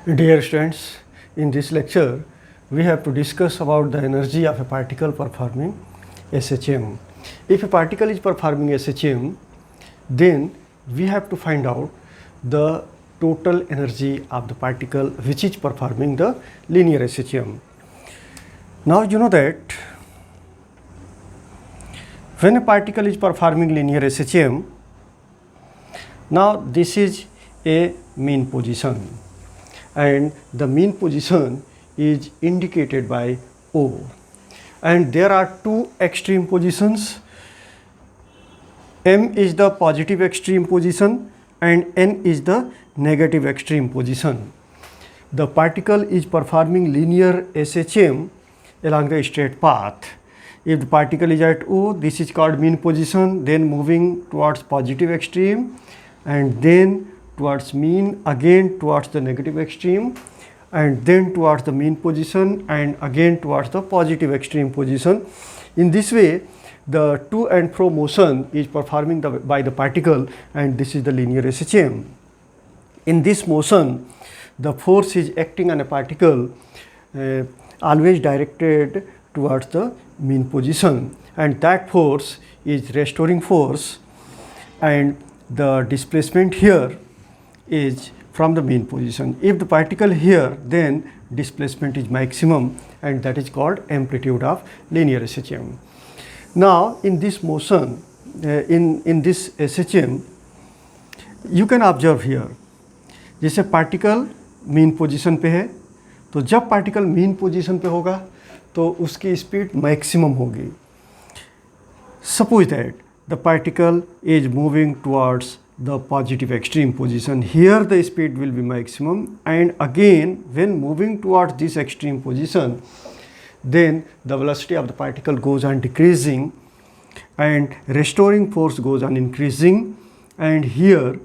Dear students, in this lecture we have to discuss about the energy of a particle performing SHM. If a particle is performing SHM, then we have to find out the total energy of the particle which is performing the linear SHM. Now you know that when a particle is performing linear SHM, now this is a mean position, and the mean position is indicated by O, and there are two extreme positions. M is the positive extreme position and N is the negative extreme position. The particle is performing linear SHM along the straight path. If the particle is at O, this is called mean position, then moving towards positive extreme and then towards mean, again towards the negative extreme, and then towards the mean position and again towards the positive extreme position. In this way, the to and fro motion is performing by the particle, and this is the linear SHM. In this motion, the force is acting on a particle always directed towards the mean position, and that force is restoring force, and the displacement here is from the mean position. If the particle here, then displacement is maximum, and that is called amplitude of linear SHM. Now in this motion, in this SHM, you can observe here, जैसे particle mean position पे है, तो जब particle mean position पे होगा तो उसकी speed maximum होगी. Suppose that the particle is moving towards the positive extreme position. Here the speed will be maximum, and again when moving towards this extreme position, then the velocity of the particle goes on decreasing and restoring force goes on increasing. And here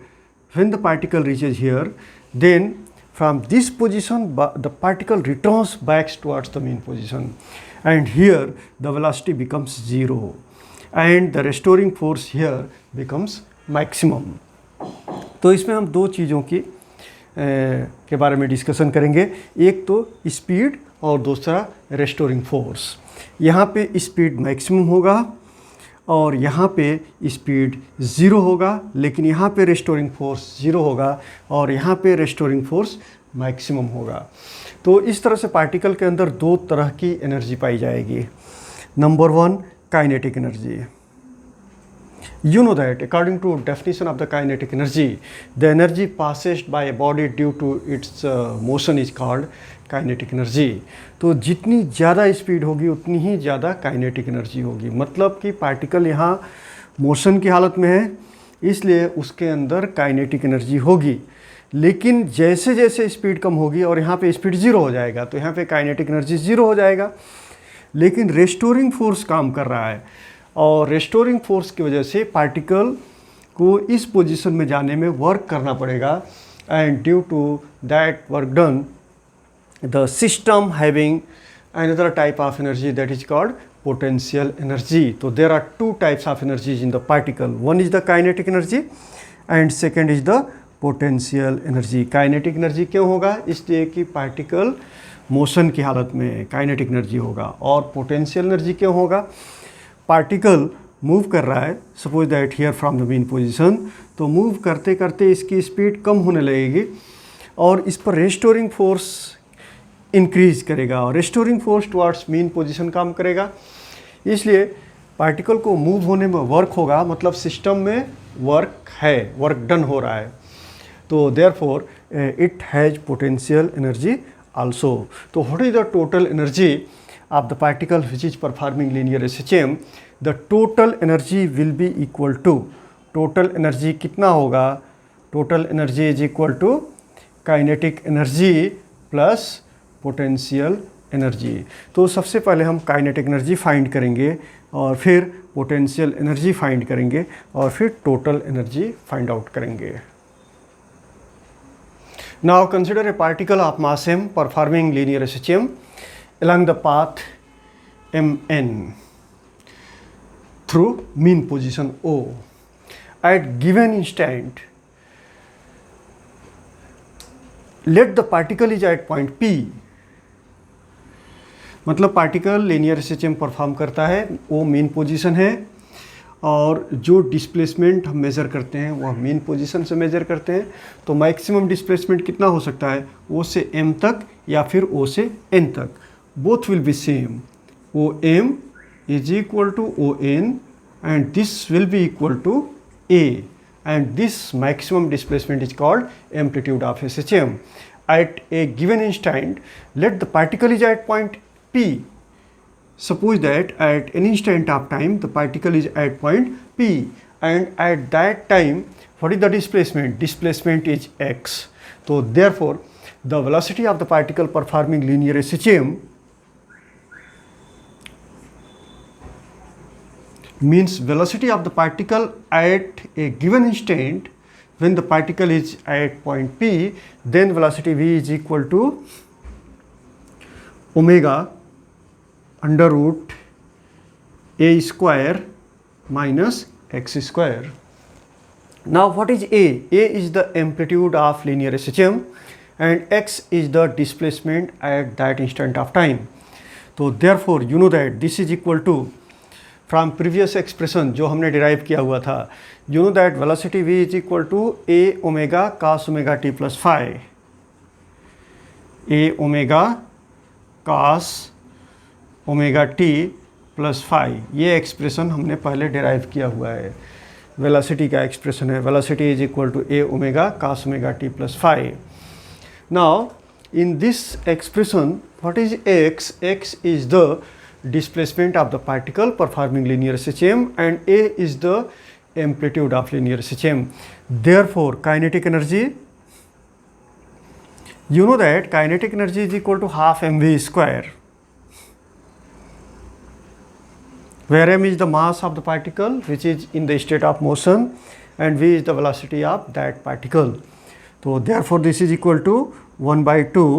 when the particle reaches here, then from this position the particle returns back towards the mean position, and here the velocity becomes zero and the restoring force here becomes maximum. तो इसमें हम दो चीज़ों की के बारे में discussion करेंगे, एक तो स्पीड और दूसरा रेस्टोरिंग फोर्स. यहाँ पे स्पीड मैक्सिमम होगा और यहाँ पे स्पीड ज़ीरो होगा, लेकिन यहाँ पे रेस्टोरिंग फोर्स ज़ीरो होगा और यहाँ पे रेस्टोरिंग फोर्स मैक्सिमम होगा. तो इस तरह से पार्टिकल के अंदर दो तरह की एनर्जी पाई जाएगी. Number one, kinetic energy. You know that according to definition of the kinetic energy, the energy passed by a body due to its motion is called kinetic energy. तो जितनी ज़्यादा स्पीड होगी उतनी ही ज़्यादा काइनेटिक एनर्जी होगी. मतलब कि particle यहाँ मोशन की हालत में है, इसलिए उसके अंदर काइनेटिक एनर्जी होगी. लेकिन जैसे जैसे स्पीड कम होगी और यहाँ पे स्पीड ज़ीरो हो जाएगा, तो यहाँ पे काइनेटिक एनर्जी ज़ीरो हो जाएगा. लेकिन रेस्टोरिंग फोर्स काम कर रहा है, और रेस्टोरिंग फोर्स की वजह से पार्टिकल को इस पोजीशन में जाने में वर्क करना पड़ेगा, and due to that work done the system having another type of energy that is called potential energy. तो there are two types of energies in the particle. One is the kinetic energy and second is the potential energy. Kinetic energy क्यों होगा? इसलिए कि particle motion की हालत में kinetic energy होगा. और पोटेंशियल एनर्जी क्यों होगा? पार्टिकल मूव कर रहा है, suppose that here from the mean position, तो मूव करते करते इसकी स्पीड कम होने लगेगी और इस पर रेस्टोरिंग फोर्स इंक्रीज करेगा, और restoring force towards mean position काम करेगा. इसलिए पार्टिकल को मूव होने में वर्क होगा, मतलब सिस्टम में वर्क है, वर्क डन हो रहा है. तो therefore it has potential energy also. तो what is the total energy of the particle which is performing linear SHM? The total energy will be equal to, total energy कितना होगा? Total energy is equal to kinetic energy plus potential energy. तो सबसे पहले हम kinetic energy find करेंगे और फिर potential energy find करेंगे और फिर total energy फाइंड आउट करेंगे. Now consider a particle of mass m performing linear SHM along the path Mn through mean position O. At given instant, let the particle is at point P, मतलब particle linear SHM perform करता है, वो main position है, और जो displacement हम measure करते हैं वो हम मेन पोजीशन से मेज़र करते हैं। तो मैक्सिमम डिस्प्लेसमेंट कितना हो सकता है, O से M तक या फिर O से N तक, both will be same. OM is equal to ON and this will be equal to A, and this maximum displacement is called amplitude of SHM. At a given instant, let the particle is at point P. Suppose that at an instant of time the particle is at point P, and at that time what is the displacement? Displacement is x. So therefore the velocity of the particle performing linear SHM means velocity of the particle at a given instant when the particle is at point P, then velocity v is equal to omega under root a square minus x square. Now what is A? A is the amplitude of linear SHM and x is the displacement at that instant of time. So therefore you know that this is equal to, from previous expression जो हमने derive किया हुआ था, you know that velocity v is equal to a omega cos omega t plus phi, a omega cos omega t plus phi. ये expression हमने पहले derive किया हुआ है, वेलोसिटी का एक्सप्रेशन है, velocity is equal to a omega cos omega t plus phi. Now in this expression what is x? x is the displacement of the particle performing linear SHM and A is the amplitude of linear SHM. Therefore kinetic energy, you know that kinetic energy is equal to half mv square, where m is the mass of the particle which is in the state of motion and v is the velocity of that particle. So therefore this is equal to 1/2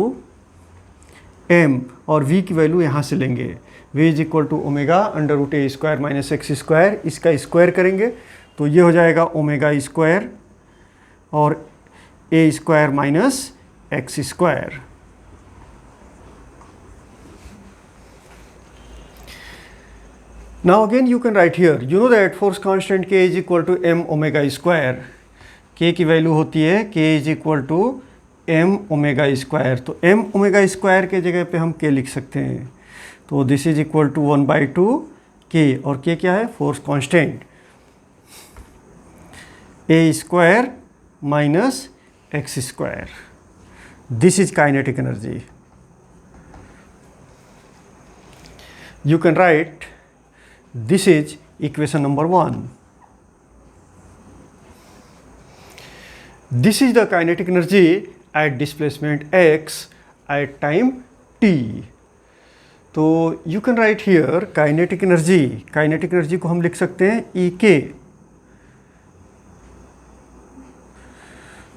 m, और v की value यहाँ से लेंगे, v is equal to omega under root a square minus x square, इसका square करेंगे तो ये हो जाएगा ओमेगा स्क्वायर और a square minus x square. Now again you can write here, you know that force constant k is equal to m omega square, k की value होती है k is equal to m omega square. तो m omega square के जगह पे हम k लिख सकते हैं, तो this is equal to 1/2 k, और k क्या है? Force constant, a square minus x square. This is kinetic energy. You can write this is equation number 1। This is the kinetic energy at displacement x at time t। तो you can write here kinetic energy को हम लिख सकते हैं E k।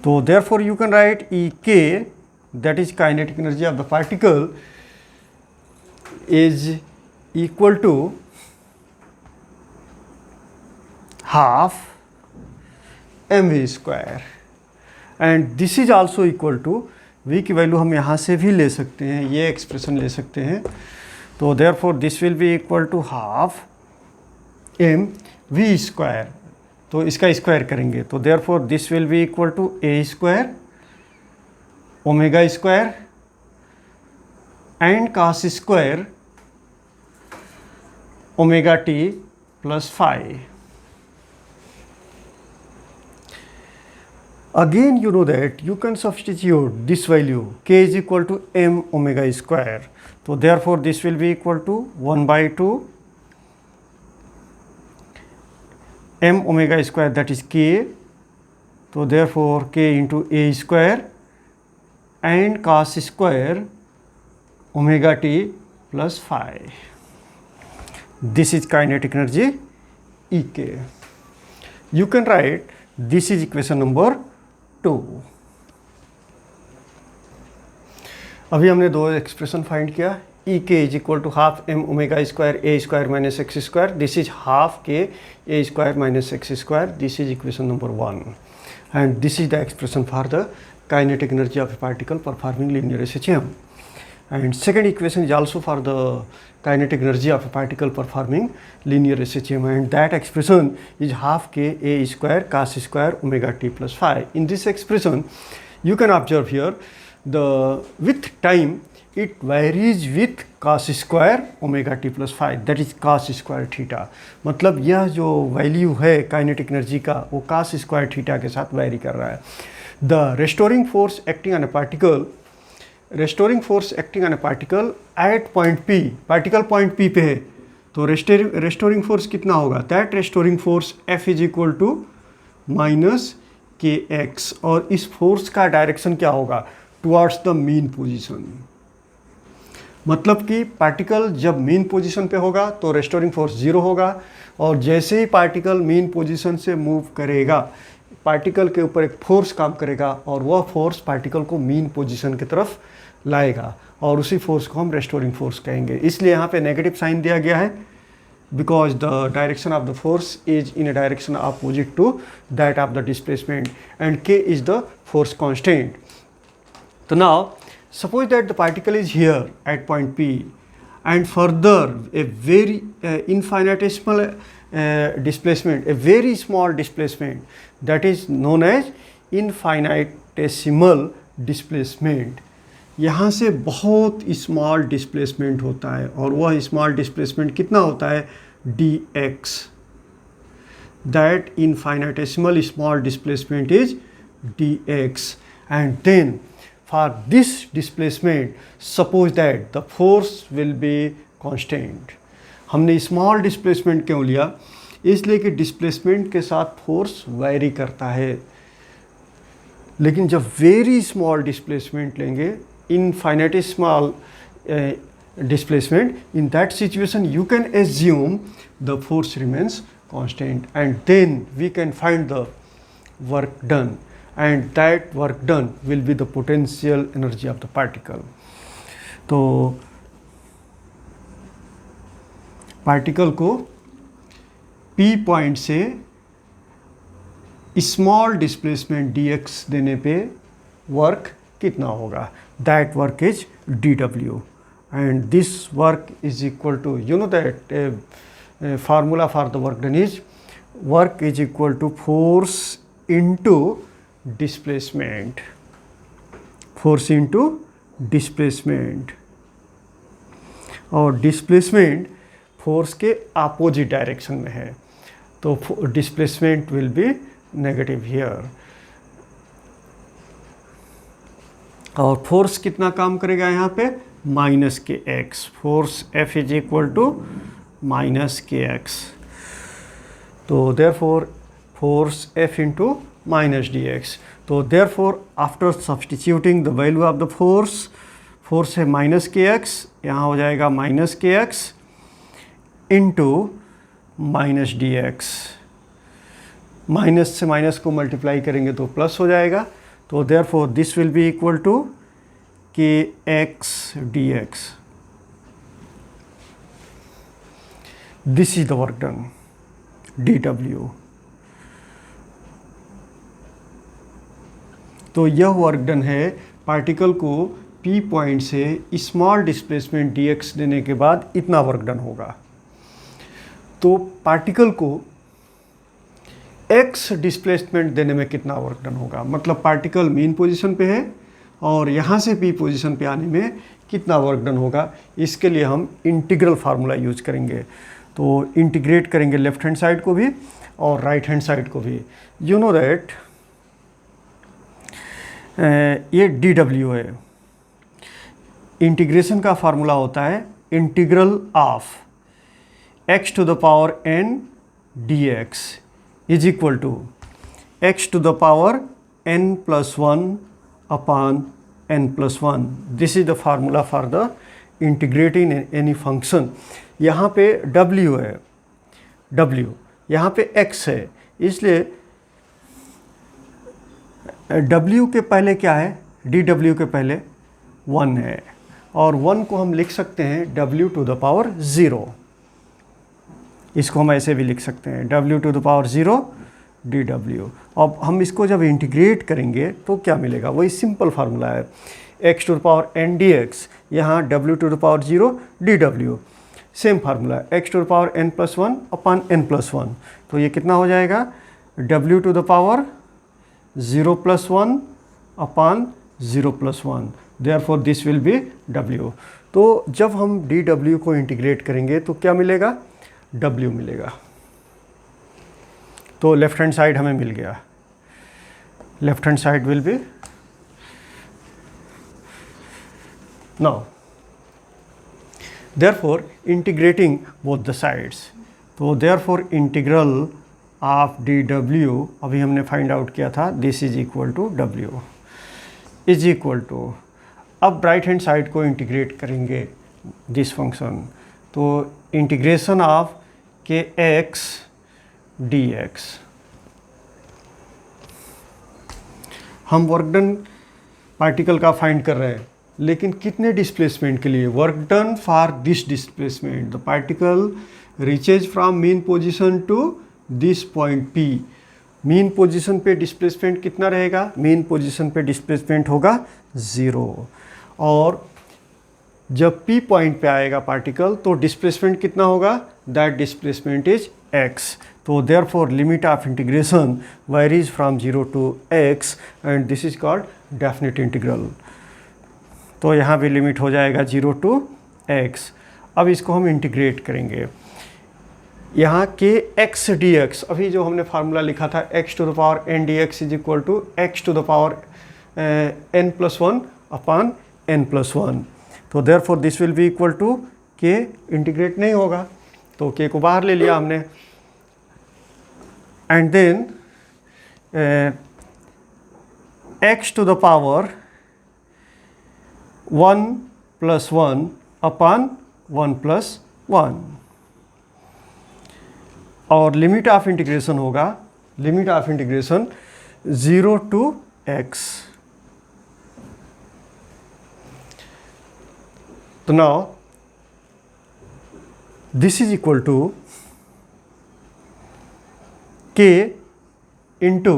तो therefore you can write E k, that is kinetic energy of the particle, is equal to half mv square, and this is also equal to, v की value हम यहाँ से भी ले सकते हैं, ये एक्सप्रेशन ले सकते हैं, तो therefore this will be equal to half m v square, तो इसका स्क्वायर करेंगे तो therefore this will be equal to a square omega square and cos square omega t plus phi. Again you know that you can substitute this value, k is equal to m omega square, so therefore this will be equal to 1/2 m omega square, that is k, so therefore k into a square and cos square omega t plus phi. This is kinetic energy Ek. You can write this is equation number 2. अभी हमने दो expression find किया, E K is equal to half m omega square a square minus x square, this is half k a square minus x square, this is equation number 1 and this is the expression for the kinetic energy of a particle performing linear SHM. And second equation is also for the kinetic energy of a particle performing linear SHM, and that expression is half k a square cos square omega t plus phi. In this expression, you can observe here with time it varies with cos square omega t plus phi, that is cos square theta. मतलब यह जो value है kinetic energy का वो cos square theta के साथ vary कर रहा है. The restoring force acting on a particle at point P, particle point P पे है, तो रेस्टोरिंग फोर्स कितना होगा? That restoring force F is equal to minus k x, और इस फोर्स का डायरेक्शन क्या होगा? Towards the mean position. मतलब कि पार्टिकल जब मीन पोजीशन पे होगा तो रेस्टोरिंग फोर्स 0 होगा, और जैसे ही पार्टिकल मीन पोजीशन से मूव करेगा पार्टिकल के ऊपर एक फोर्स काम करेगा, और वह फोर्स पार्टिकल को मीन पोजीशन की तरफ लाएगा, और उसी फोर्स को हम रेस्टोरिंग फोर्स कहेंगे. इसलिए यहाँ पे नेगेटिव साइन दिया गया है, because the direction of the force is in a direction opposite to that of the displacement, and k is the force constant. तो now suppose that the particle is here at point P, and further a very infinitesimal displacement, a very small displacement, that is known as infinitesimal displacement. यहाँ से बहुत small displacement होता है, और वह small displacement कितना होता है? dx. That infinitesimal small displacement is dx, and then for this displacement suppose that the force will be constant. हमने स्मॉल डिस्प्लेसमेंट क्यों लिया? इसलिए कि डिस्प्लेसमेंट के साथ फोर्स वैरी करता है, लेकिन जब वेरी स्मॉल डिस्प्लेसमेंट लेंगे, इनफाइनेटिसिमल displacement, in that situation you can assume the force remains constant, and then we can find the work done, and that work done will be the potential energy of the particle. तो particle को P point से small displacement dx देने पे work कितना होगा? That work is dw, and this work is equal to, you know that formula for the work done is work is equal to force into displacement, force into displacement, और displacement force के opposite direction में है, तो displacement will be negative here. और force कितना काम करेगा यहाँ पे? Minus k x. Force F is equal to minus k x. तो देयरफॉर force F into minus dx. तो therefore after substituting the value of the force है माइनस के एक्स, यहाँ हो जाएगा minus k x into minus D x. Minus से minus को multiply करेंगे तो प्लस हो जाएगा, तो therefore this will be equal to kx dx. This is the work done, dw. तो यह वर्क डन है पार्टिकल को P पॉइंट से स्मॉल डिस्प्लेसमेंट dx देने के बाद इतना वर्क डन होगा. तो पार्टिकल को x डिस्प्लेसमेंट देने में कितना वर्क डन होगा? मतलब पार्टिकल मीन पोजीशन पे है और यहाँ से P पोजीशन पे आने में कितना वर्क डन होगा? इसके लिए हम इंटीग्रल फार्मूला यूज करेंगे. तो इंटीग्रेट करेंगे लेफ्ट हैंड साइड को भी और राइट हैंड साइड को भी. यू नो दैट ये dw है. इंटीग्रेशन का फार्मूला होता है integral of x to the power n dx is equal to x to the power n plus 1 upon n plus 1. This is the formula for the integrating any function. यहाँ पे w है, w यहाँ पे x है, इसलिए w के पहले क्या है? dw के पहले 1 है, और 1 को हम लिख सकते हैं w टू द पावर 0. इसको हम ऐसे भी लिख सकते हैं w to the power 0 dw। अब हम इसको जब इंटीग्रेट करेंगे तो क्या मिलेगा, वही सिंपल फार्मूला है, x to the power n dx, यहाँ w to the power 0 dw, same formula x to the power n plus 1 upon n plus 1। तो ये कितना हो जाएगा, w to the power 0 plus 1 upon 0 plus 1, therefore this will be w। तो जब हम dw को इंटीग्रेट करेंगे तो क्या मिलेगा, w मिलेगा। तो लेफ्ट हैंड साइड हमें मिल गया, left hand side will be now therefore integrating both the sides. तो देयरफॉर इंटीग्रल ऑफ dw अभी हमने फाइंड आउट किया था, this is equal to w is equal to, अब राइट हैंड साइड को इंटीग्रेट करेंगे दिस फंक्शन, तो integration of kx dx। हम वर्क डन पार्टिकल का फाइंड कर रहे हैं, लेकिन कितने डिस्प्लेसमेंट के लिए, work done for this displacement, the particle reaches from mean position to this point P। Mean position पे डिस्प्लेसमेंट कितना रहेगा, मीन पोजीशन पे डिस्प्लेसमेंट होगा 0, और जब P पॉइंट पे आएगा पार्टिकल तो डिस्प्लेसमेंट कितना होगा, दैट डिस्प्लेसमेंट इज x। तो therefore limit of integration varies from 0 to x and this is called definite integral. तो यहाँ भी लिमिट हो जाएगा 0 टू x। अब इसको हम इंटीग्रेट करेंगे, यहाँ के x dx, अभी जो हमने फार्मूला लिखा था x to the power n dx is equal to x to the power n plus 1 upon n plus 1। तो therefore this will be equal to k, integrate नहीं होगा तो k को बाहर ले लिया हमने, and then x to the power 1 plus 1 upon 1 plus 1, और लिमिट ऑफ इंटीग्रेशन होगा, limit of integration 0 to x। तो now this is equal to k into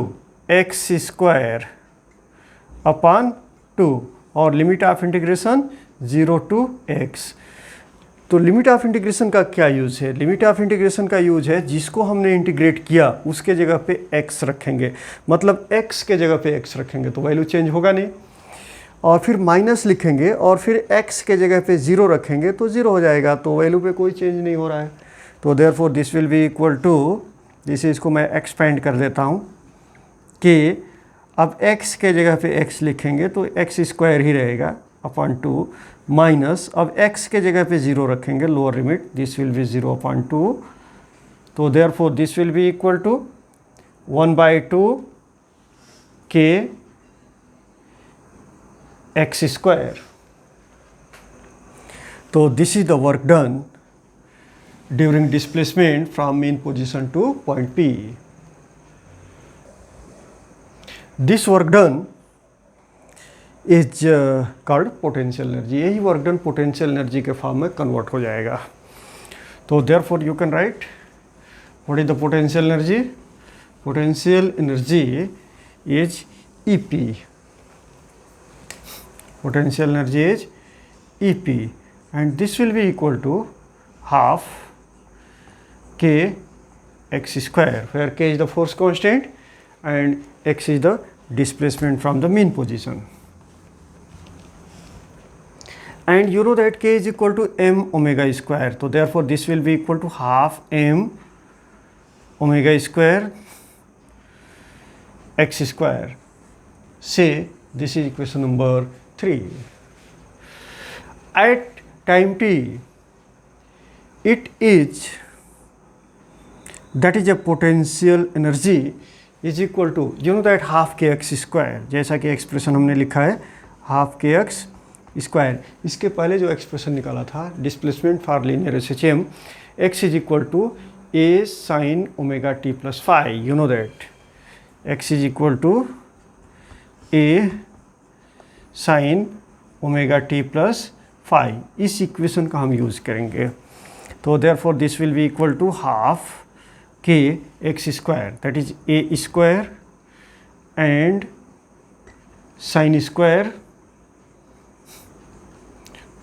x square upon 2, और limit of integration 0 to x। तो limit of integration का क्या use है, limit of integration का use है जिसको हमने इंटीग्रेट किया उसके जगह पे x रखेंगे, मतलब x के जगह पे x रखेंगे तो वैल्यू चेंज होगा नहीं, और फिर माइनस लिखेंगे और फिर x के जगह पे 0 रखेंगे तो 0 हो जाएगा, तो वैल्यू पे कोई चेंज नहीं हो रहा है। तो therefore this will be equal to, जिसे इसको मैं एक्सपेंड कर देता हूँ कि अब x के जगह पे x लिखेंगे तो x स्क्वायर ही रहेगा अपॉन 2, माइनस अब x के जगह पे 0 रखेंगे, lower limit, this will be 0 upon 2। तो therefore this will be equal to 1/2 k x square. तो this is the work done during displacement from mean position to point P। This work done is called potential energy, यही work done potential energy के form में convert हो जाएगा। तो therefore you can write what is the potential energy, potential energy is EP, potential energy is EP, and this will be equal to half k x square, where k is the force constant and x is the displacement from the mean position. And you know that k is equal to m omega square, so therefore this will be equal to half m omega square x square. Say this is equation number 3. At time t, it is, that is a potential energy is equal to, you know that half kx square, जैसा कि expression हमने लिखा है half kx square. इसके पहले जो expression निकाला था displacement for linear SHM, x is equal to a sin omega t plus phi, you know that x is equal to a sin omega t plus phi, इस equation का हम use करेंगे। तो therefore this will be equal to half k x square, that is a square and sin square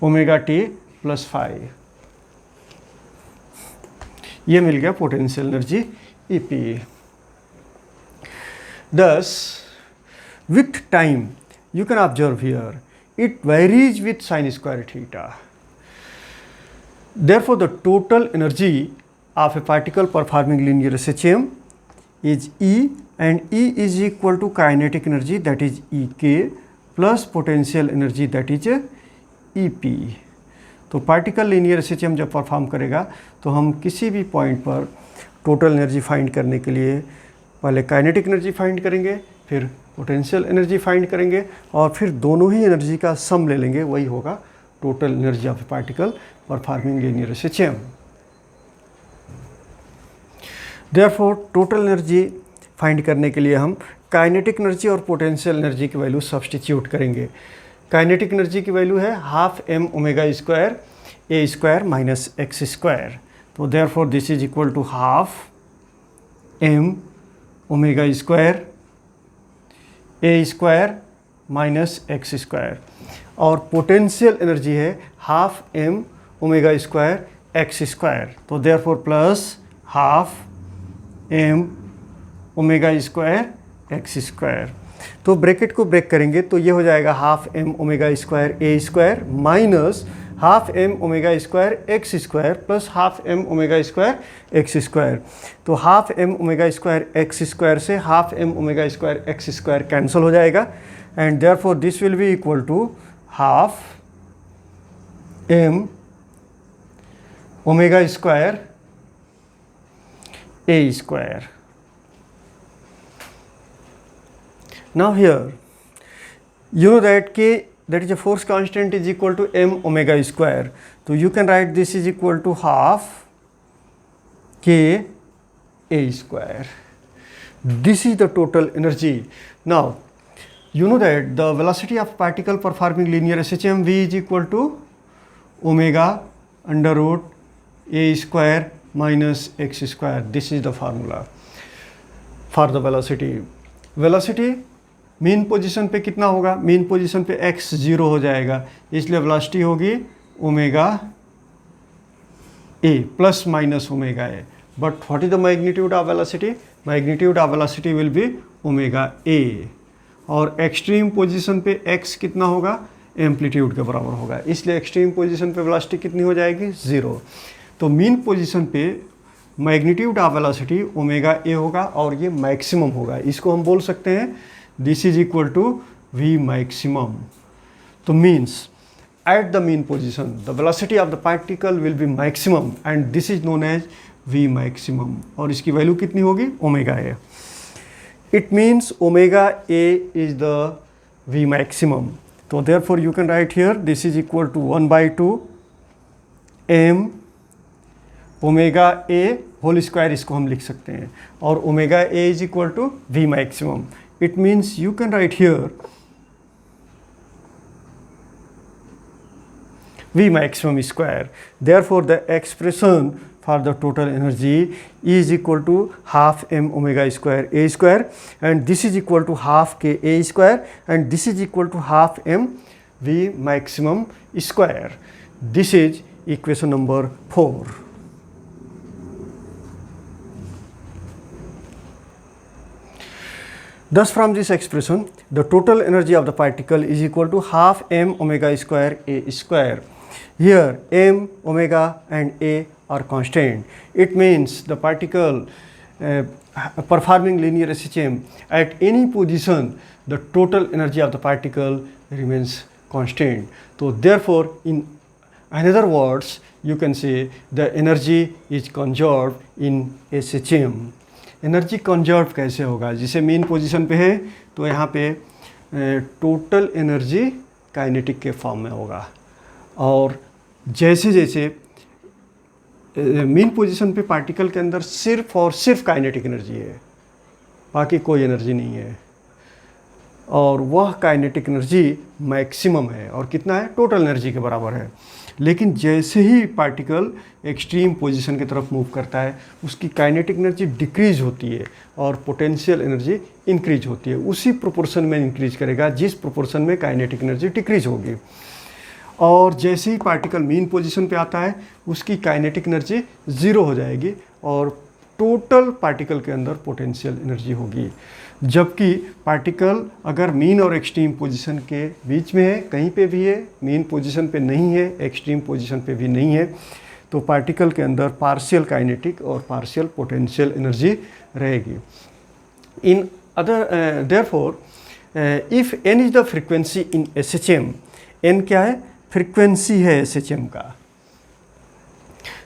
omega T plus 5, ये मिल गया potential energy EP. Thus, with time, you can observe here, it varies with sin square theta. Therefore, the total energy of a particle performing linear SHM is E, and E is equal to kinetic energy, that is EK, plus potential energy, that is EP. तो particle linear SHM जब perform करेगा तो हम किसी भी point पर total energy find करने के लिए पहले काइनेटिक एनर्जी फाइंड करेंगे, फिर पोटेंशियल एनर्जी फाइंड करेंगे, और फिर दोनों ही एनर्जी का सम ले लेंगे, वही होगा total energy of a particle performing linear SHM. Therefore total energy find करने के लिए हम काइनेटिक एनर्जी और पोटेंशियल एनर्जी की वैल्यू सब्सटीट्यूट करेंगे. काइनेटिक एनर्जी की वैल्यू है half m omega square a square minus x square. तो therefore this is equal to half m omega square a square minus x square, और potential energy है half m omega square x square. तो therefore plus half m omega square x square. तो bracket को break करेंगे तो ये हो जाएगा half m omega square a square minus half m omega square x square plus half m omega square x square. तो half m omega square x square से half m omega square x square cancel हो जाएगा, and therefore this will be equal to half m omega square a square. Now here, you know that K, that is a force constant, is equal to m omega square. So you can write this is equal to half K a square. This is the total energy. Now, you know that the velocity of particle performing linear SHM V is equal to omega under root a square minus x square. This is the formula for the velocity. Velocity mean position पे कितना होगा? Mean position पे x 0 हो जाएगा, इसलिए velocity होगी omega a plus minus omega a. But what is the magnitude of velocity? Magnitude of velocity will be omega a, और extreme position पे x कितना होगा? एम्पलीट्यूड के बराबर होगा, इसलिए एक्सट्रीम पोजीशन पे वेलोसिटी कितनी हो जाएगी? 0. तो मीन पोजीशन पे magnitude of velocity omega a होगा और ये मैक्सिमम होगा. इसको हम बोल सकते हैं this is equal to V maximum. So means at the mean position the velocity of the particle will be maximum, and this is known as V maximum. और इसकी वैल्यू कितनी होगी? Omega a. It means omega a is the V maximum. So therefore you can write here this is equal to 1 by 2 m omega a whole square, इसको हम लिख सकते हैं, और omega a is equal to V maximum. It means you can write here V maximum square. Therefore, the expression for the total energy is equal to half m omega square a square, and this is equal to half k a square, and this is equal to half m V maximum square. This is equation number 4. Thus, from this expression, the total energy of the particle is equal to half m omega square a square. Here, m, omega and a are constant. It means the particle performing linear SHM at any position, the total energy of the particle remains constant. So, therefore, in another words, you can say the energy is conserved in SHM. Energy conserve कैसे होगा? जिसे main position पे है तो यहाँ पे total energy kinetic के form में होगा, और जैसे जैसे मेन पोजीशन पे पार्टिकल के अंदर सिर्फ और सिर्फ काइनेटिक एनर्जी है, बाकी कोई एनर्जी नहीं है. और वह काइनेटिक एनर्जी मैक्सिमम है और कितना है, टोटल एनर्जी के बराबर है। लेकिन जैसे ही पार्टिकल एक्सट्रीम पोजीशन की तरफ मूव करता है उसकी काइनेटिक एनर्जी डिक्रीज होती है और पोटेंशियल एनर्जी इंक्रीज होती है। उसी प्रोपोर्शन में इंक्रीज करेगा जिस प्रोपोर्शन में काइनेटिक एनर्जी डिक्रीज होगी। और जैसे ही पार्टिकल मीन पोजीशन पे आता है उसकी काइनेटिक एनर्जी ज़ीरो हो जाएगी और टोटल पार्टिकल के अंदर पोटेंशियल एनर्जी होगी। जबकि पार्टिकल अगर मीन और एक्सट्रीम पोजीशन के बीच में है, कहीं पे भी है, मीन पोजीशन पे नहीं है, एक्सट्रीम पोजीशन पे भी नहीं है, तो पार्टिकल के अंदर पार्शियल काइनेटिक और पार्शियल पोटेंशियल एनर्जी रहेगी। In other therefore if n is the frequency in SHM, n क्या है, फ्रीक्वेंसी है SHM का,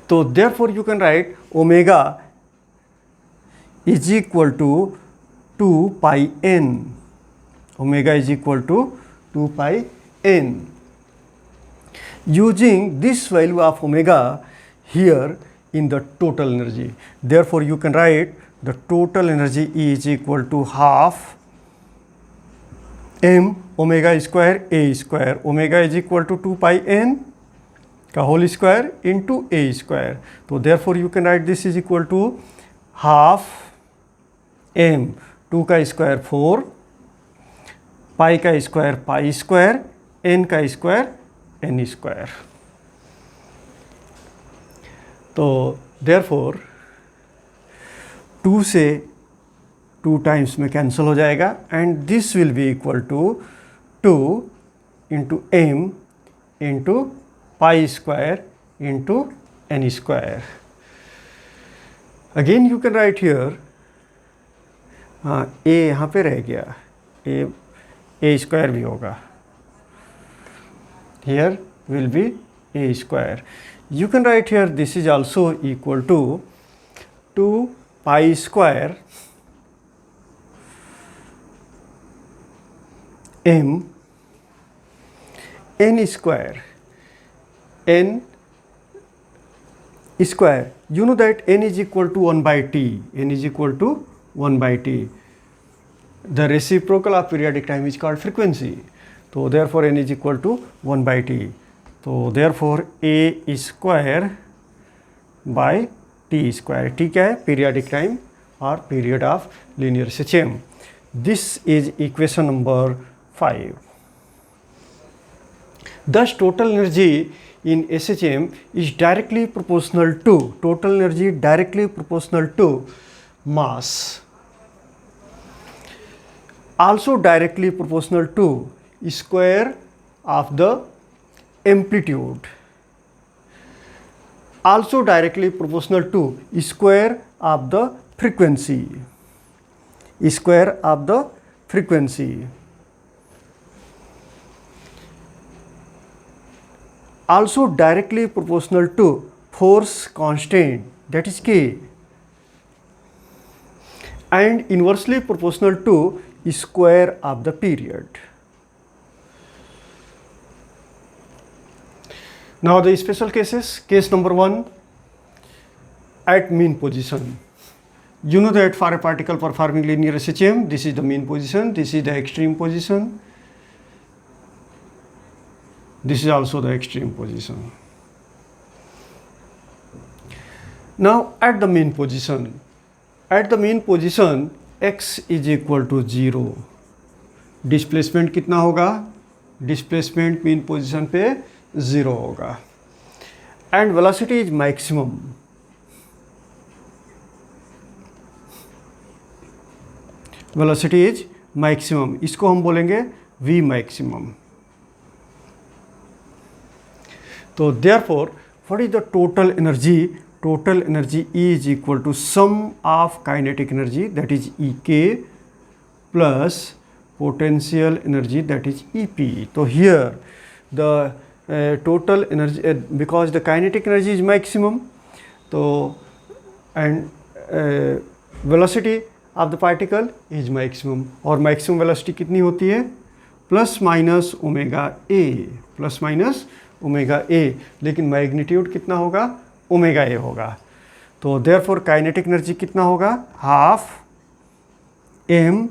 तो therefore you can write omega is equal to 2 pi n, omega is equal to 2 pi n. Using this value of omega here in the total energy, therefore you can write the total energy E is equal to half m omega square a square, omega is equal to 2 pi n का whole square into a square. तो therefore you can write this is equal to half m, 2 का square 4, pi का square pi square, n का square n square. तो therefore 2 से 2 times में cancel हो जाएगा and this will be equal to 2 into m into pi square into n square. Again you can write here, हाँ a यहाँ पे रह गया, a स्क्वायर भी होगा, here will be a square. You can write here this is also equal to 2 pi square m n square, n square, you know that n is equal to 1 by t, n is equal to 1 by t. The reciprocal of periodic time is called frequency. So therefore n is equal to 1 by t. So therefore a square by t square. t क्या है? Periodic time or period of linear SHM. This is equation number 5. Thus total energy in SHM is directly proportional to, total energy directly proportional to mass, also directly proportional to square of the amplitude, also directly proportional to square of the frequency, square of the frequency, also directly proportional to force constant, that is K, and inversely proportional to square of the period. Now the special cases. Case number 1, at mean position. You know that for a particle performing linear SHM, this is the mean position, this is the extreme position, this is also the extreme position. Now at the mean position, x is equal to 0. Displacement कितना होगा? Displacement mean position पे 0 होगा and velocity is maximum. Velocity is maximum, इसको हम बोलेंगे v maximum. तो therefore what is the total energy? Total energy E is equal to sum of kinetic energy, that is Ek, plus potential energy, that is EP. So here the total energy, because the kinetic energy is maximum, so and velocity of the particle is maximum, और maximum velocity कितनी होती है? Plus minus omega A, plus minus omega A, लेकिन magnitude कितना होगा? Omega A होगा. तो therefore kinetic energy कितना होगा? हाफ m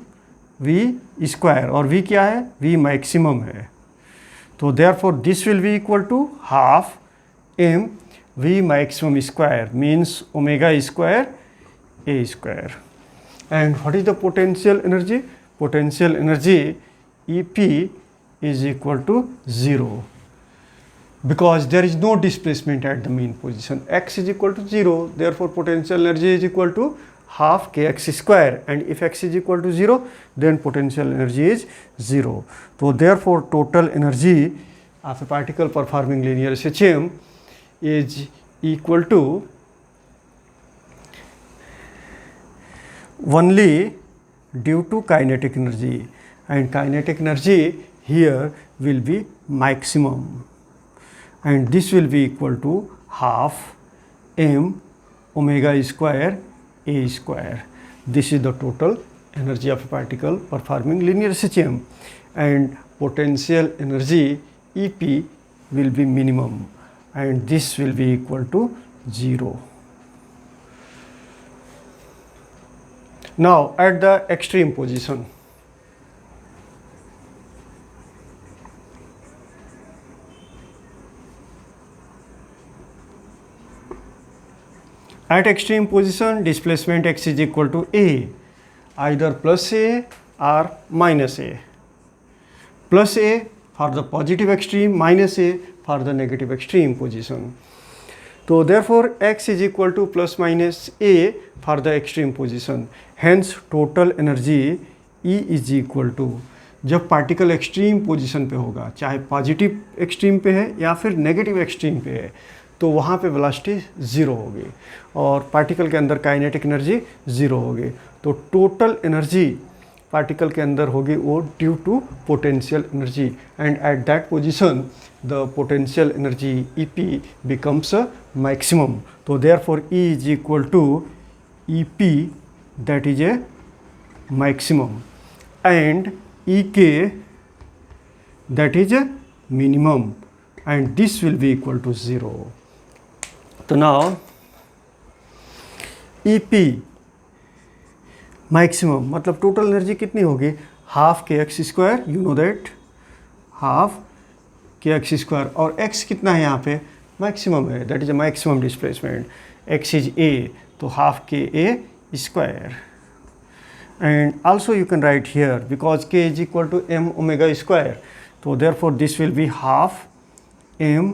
वी स्क्वायर, और वी क्या है, वी मैक्सिमम है। तो therefore this will be equal to half m v maximum square means omega square a square. And what is the potential energy? Potential energy EP is equal to 0 because there is no displacement at the mean position. X is equal to 0, therefore potential energy is equal to half kx square, and if x is equal to 0 then potential energy is 0. So therefore total energy of a particle performing linear SHM is equal to only due to kinetic energy, and kinetic energy here will be maximum, and this will be equal to half m omega square a square. This is the total energy of a particle performing linear SHM, and potential energy EP will be minimum, and this will be equal to 0. Now at the extreme position, at extreme position displacement x is equal to a, either plus a or minus a. Plus a for the positive extreme, minus a for the negative extreme position. So therefore x is equal to plus minus a for the extreme position. Hence total energy E is equal to, जब particle extreme position पे होगा, चाहे positive extreme पे है या फिर negative extreme पे है, तो वहाँ पे वेलोसिटी ज़ीरो होगी और पार्टिकल के अंदर काइनेटिक एनर्जी ज़ीरो होगी। तो टोटल एनर्जी पार्टिकल के अंदर होगी वो due to potential energy, and at that position the potential energy EP becomes maximum. तो therefore E is equal to EP, that is a maximum, and EK that is a minimum, and this will be equal to 0. So now EP maximum मतलब total energy कितनी होगी, half k x square, you know that half k x square, और x कितना है यहाँ पे, maximum है, that is a maximum displacement, x is a, तो half k a square, and also you can write here because k is equal to m omega square, so therefore this will be half m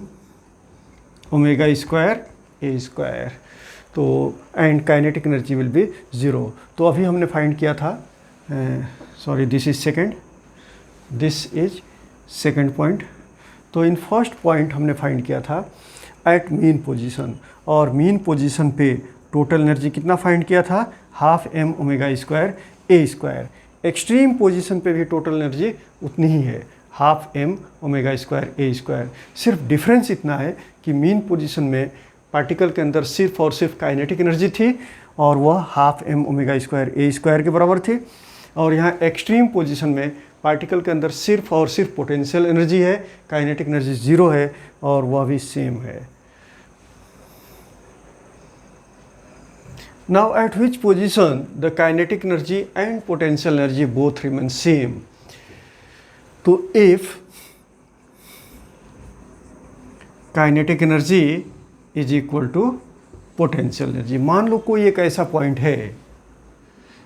omega square a square, तो and kinetic energy will be 0. तो अभी हमने find किया था, sorry this is second, this is second point. तो in first point हमने find किया था एट मीन पोजीशन, और मीन पोजीशन पे टोटल एनर्जी कितना फाइंड किया था, half m omega square a square. Extreme position पे भी टोटल एनर्जी उतनी ही है, half m omega square a square. सिर्फ डिफरेंस इतना है कि मीन पोजीशन में पार्टिकल के अंदर सिर्फ और सिर्फ काइनेटिक एनर्जी थी और वह half m omega square a square के बराबर थी, और यहाँ एक्सट्रीम पोजीशन में पार्टिकल के अंदर सिर्फ और सिर्फ पोटेंशियल एनर्जी है, काइनेटिक एनर्जी ज़ीरो है और वह भी सेम है। Now at which position the kinetic energy and potential energy both remain same? So if kinetic energy is equal to potential energy, मान लो कोई एक ऐसा पॉइंट है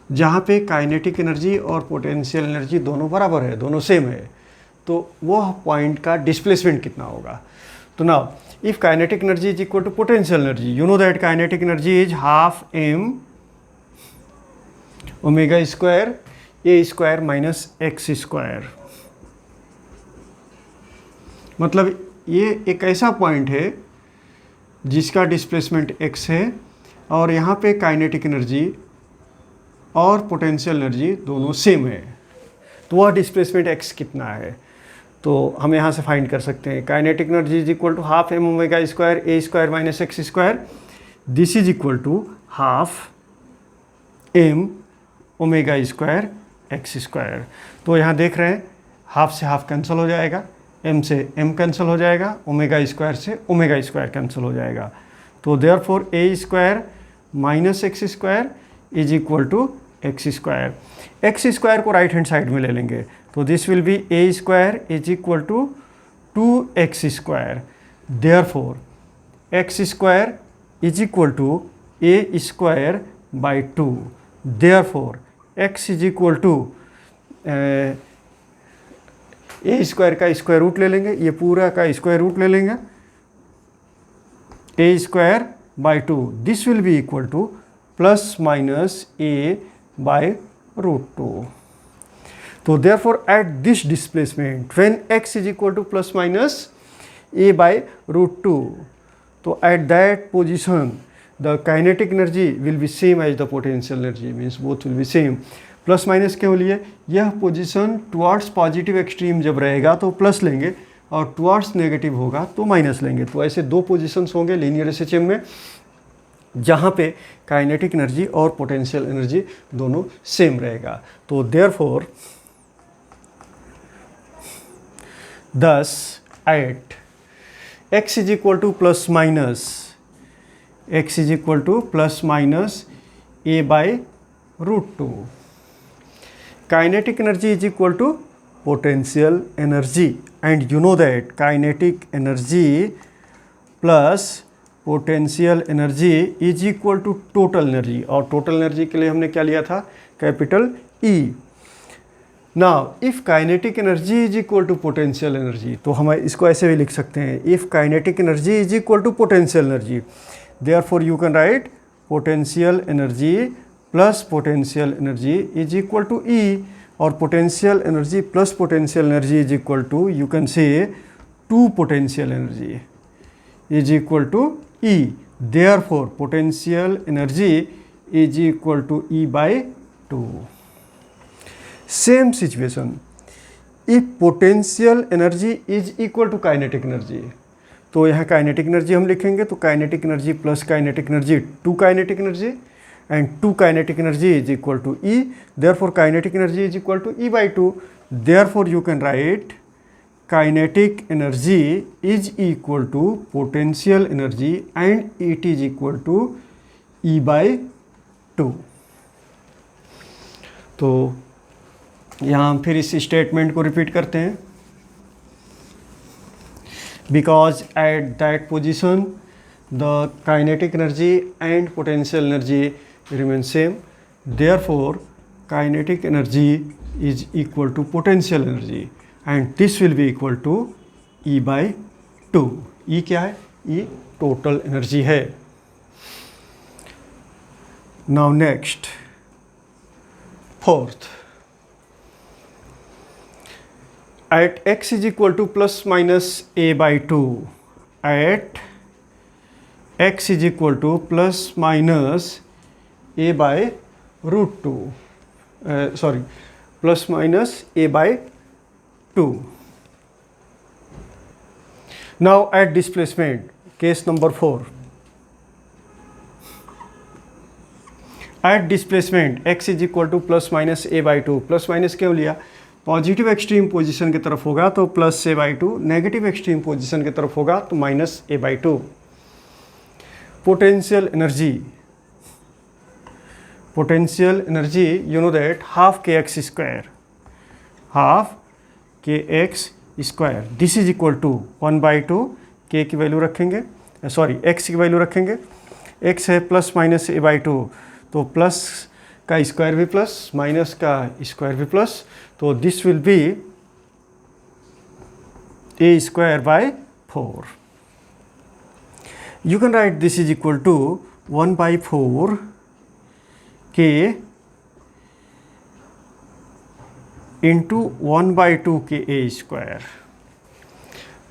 जहाँ पे काइनेटिक एनर्जी और पोटेंशियल एनर्जी दोनों बराबर है, दोनों सेम है, तो वह पॉइंट का डिस्प्लेसमेंट कितना होगा। तो now if kinetic energy is equal to potential energy, you know that kinetic energy is half m omega square a square minus x square। मतलब ये एक ऐसा पॉइंट है जिसका डिस्प्लेसमेंट x है और यहाँ पे काइनेटिक एनर्जी और पोटेंशियल एनर्जी दोनों सेम है, तो वह डिस्प्लेसमेंट x कितना है, तो हम यहाँ से फाइंड कर सकते हैं। Kinetic energy is equal to half m omega square a square minus x square, this is equal to half m omega square x square. तो यहाँ देख रहे हैं हाफ से हाफ कैंसिल हो जाएगा, m से m कैंसिल हो जाएगा, ओमेगा स्क्वायर से ओमेगा स्क्वायर कैंसिल हो जाएगा, तो therefore a square minus x square is equal to x square को राइट हैंड साइड में ले लेंगे तो this will be a square is equal to 2x square, therefore x square is equal to a square by 2, therefore x is equal to a square का square root ले लेंगे, ये पूरा का स्क्वायर रूट ले लेंगे, a square by 2, this will be equal to plus minus a by root 2. तो therefore at this displacement when x is equal to plus minus a by root 2, तो at that position the kinetic energy will be same as the potential energy, means both will be same. Plus minus क्यों लिए? यह position towards positive extreme जब रहेगा तो plus लेंगे और towards negative होगा तो माइनस लेंगे. तो ऐसे दो पोजीशंस होंगे लीनियर एसएचएम में जहाँ पे काइनेटिक एनर्जी और पोटेंशियल एनर्जी दोनों सेम रहेगा. तो therefore thus at x is equal to plus minus a by root 2, kinetic energy is equal to potential energy, and you know that kinetic energy plus potential energy is equal to total energy, और total energy के लिए हमने क्या लिया था? Capital E. Now if kinetic energy is equal to potential energy, तो हम इसको ऐसे भी लिख सकते हैं, if kinetic energy is equal to potential energy, therefore you can write potential energy plus potential energy is equal to E, और potential energy plus potential energy is equal to, you can say 2 potential energy is equal to E, therefore potential energy is equal to E by 2. Same situation, if potential energy is equal to kinetic energy, तो यहाँ kinetic energy हम लिखेंगे तो kinetic energy plus kinetic energy 2 kinetic energy and 2 kinetic energy is equal to E, therefore kinetic energy is equal to E by 2, therefore you can write kinetic energy is equal to potential energy and it is equal to E by 2. तो यहाँ हम फिर इस statement को repeat करते हैं. Because at that position the kinetic energy and potential energy remain same, therefore kinetic energy is equal to potential energy and this will be equal to E by 2. E क्या है? E total energy है. Now next, fourth, at x is equal to plus minus a by 2, at x is equal to plus minus a by root 2, plus minus a by 2. Now at displacement, case number 4, at displacement x is equal to plus minus a by 2, plus minus क्यों लिया? Positive extreme position की तरफ होगा तो plus a by 2, negative extreme position की तरफ होगा तो minus a by 2. Potential energy you know that half k x square, this is equal to 1 by 2, k की वैल्यू रखेंगे, सॉरी एक्स की वैल्यू रखेंगे, एक्स है प्लस माइनस ए बाई 2, तो प्लस का स्क्वायर भी प्लस माइनस का square भी प्लस, तो this will be a square by 4. You can write this is equal to 1 by 4 k into 1 by 2 k a square.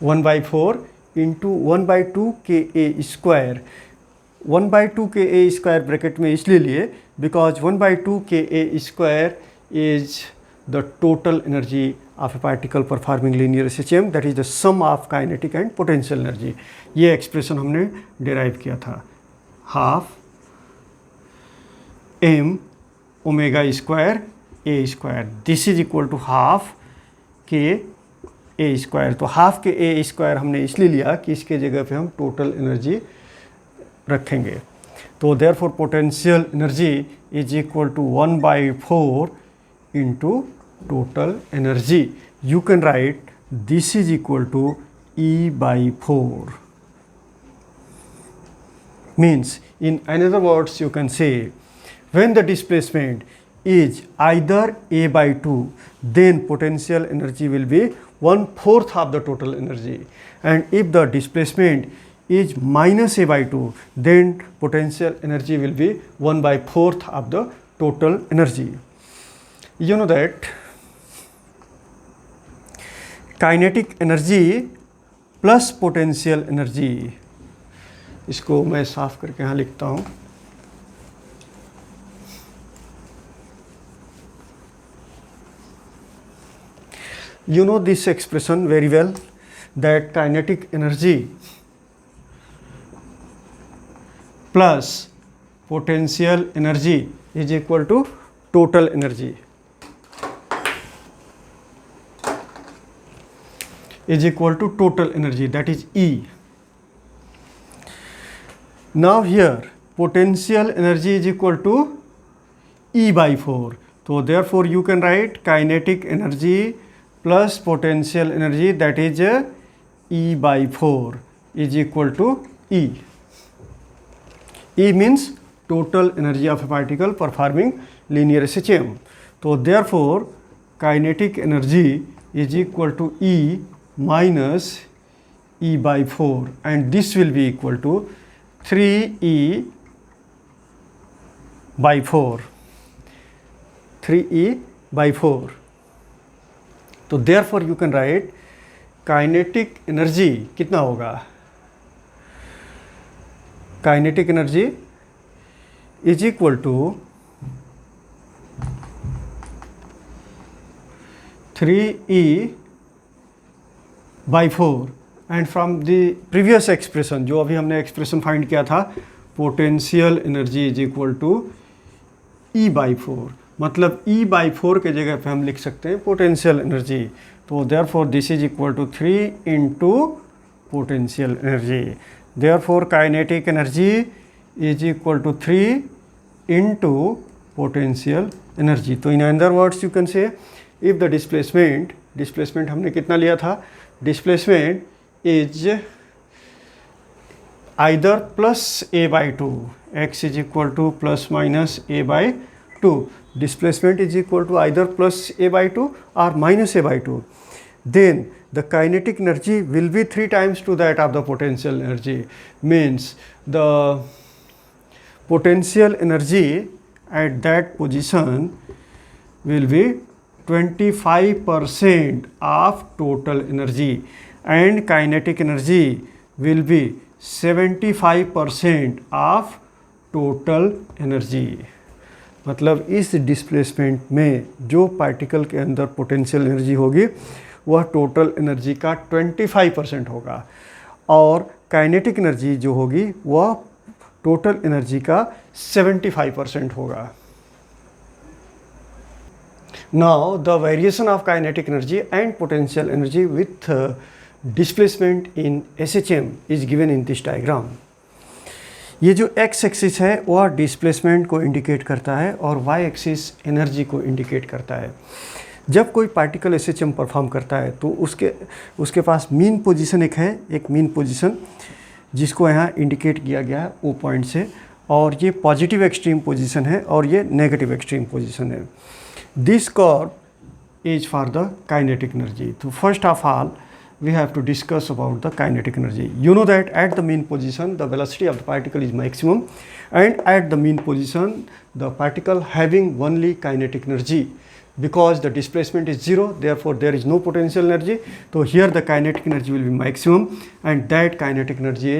1 by 4 into 1 by 2 k a square. 1 by 2 k a square bracket में इसलिए लिए because 1 by 2 k a square is the total energy of a particle performing linear SHM, that is the sum of kinetic and potential energy. ये expression हमने derive किया था, half m omega square a square, this is equal to half k a square. तो half k a square हमने इसलिए लिया कि इसके जगह पे हम टोटल एनर्जी रखेंगे. तो therefore potential energy is equal to 1/4 into total energy. You can write this is equal to E/4. Means in another words you can say when the displacement is either A/2, then potential energy will be 1/4 of the total energy, and if the displacement is minus A/2, then potential energy will be 1/4 of the total energy. You know that kinetic energy plus potential energy, इसको मैं साफ करके यहाँ लिखता हूँ. You know this expression very well, that kinetic energy plus potential energy is equal to total energy. Is equal to total energy, that is E. Now here potential energy is equal to E/4. So therefore you can write kinetic energy plus potential energy, that is E/4 is equal to E. E means total energy of a particle performing linear SHM. So therefore kinetic energy is equal to E minus E/4, and this will be equal to 3E/4. 3E/4. तो therefore you can write kinetic energy कितना होगा? Kinetic energy is equal to 3E/4, and from the previous expression, जो अभी हमने expression find किया था, potential energy is equal to E/4, मतलब E/4 के जगह पे हम लिख सकते हैं potential energy. तो therefore this is equal to 3 into potential energy. Therefore kinetic energy is equal to 3 into potential energy. तो in other words you can say if the displacement हमने कितना लिया था, displacement is either plus A/2, x is equal to plus minus A/2, displacement is equal to either plus A/2 or minus A/2, then the kinetic energy will be 3 times to that of the potential energy. Means the potential energy at that position will be 25% of total energy, and kinetic energy will be 75% of total energy. मतलब इस displacement में जो particle के अंदर potential energy होगी वह total energy का 25% होगा, और काइनेटिक एनर्जी जो होगी वह टोटल एनर्जी का 75% होगा. Now the variation of kinetic energy and potential energy with displacement in SHM is given in this diagram. ये जो x एक्सिस है वह डिस्प्लेसमेंट को इंडिकेट करता है और y एक्सिस एनर्जी को इंडिकेट करता है. जब कोई पार्टिकल SHM परफॉर्म करता है तो उसके पास मीन पोजीशन एक मीन पोजीशन जिसको यहाँ इंडिकेट किया गया है O पॉइंट से, और ये पॉजिटिव एक्सट्रीम पोजीशन है और ये नेगेटिव एक्सट्रीम पोजीशन है. This curve is for the kinetic energy. So first of all we have to discuss about the kinetic energy. You know that at the mean position the velocity of the particle is maximum, and at the mean position the particle having only kinetic energy, because the displacement is 0, therefore there is no potential energy. So here the kinetic energy will be maximum, and that kinetic energy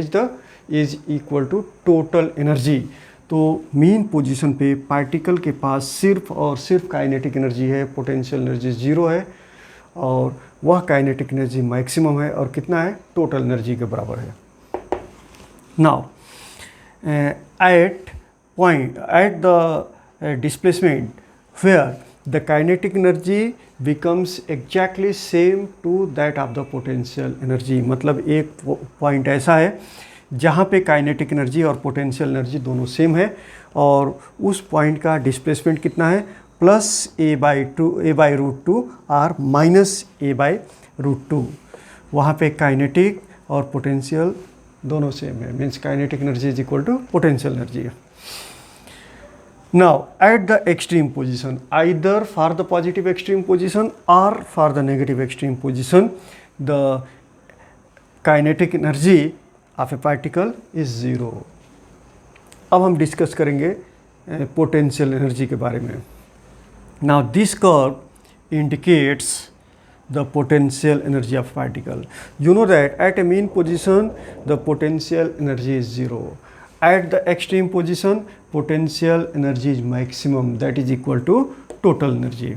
is equal to total energy. तो mean position पे particle के पास सिर्फ और सिर्फ kinetic energy है, potential energy 0 है, और वह काइनेटिक एनर्जी मैक्सिमम है और कितना है, टोटल एनर्जी के बराबर है. Now at the displacement where the kinetic energy becomes exactly same to that of the potential energy. मतलब एक पॉइंट ऐसा है जहाँ पे काइनेटिक एनर्जी और पोटेंशियल एनर्जी दोनों सेम है, और उस पॉइंट का डिस्प्लेसमेंट कितना है, प्लस a/√2 और माइनस a/√2। वहाँ पे काइनेटिक और पोटेंशियल दोनों सेम है, means kinetic energy is equal to potential energy. Now at the extreme position, either for the positive extreme position or for the negative extreme position, the kinetic energy of a particle is 0. अब हम discuss करेंगे potential energy के बारे में। Now this curve indicates the potential energy of particle. You know that at a mean position the potential energy is 0. At the extreme position potential energy is maximum, that is equal to total energy.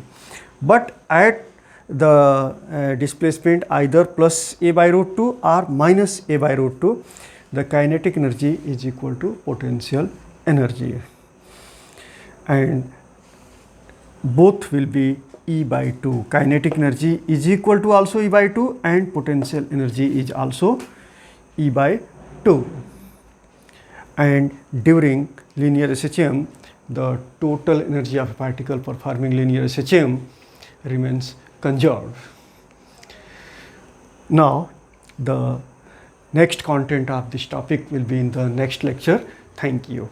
But at the displacement either plus a/√2 or minus a/√2, the kinetic energy is equal to potential energy, and both will be E/2. Kinetic energy is equal to also E/2 and potential energy is also E/2. And during linear SHM, the total energy of a particle performing linear SHM remains conserved. Now, the next content of this topic will be in the next lecture. Thank you.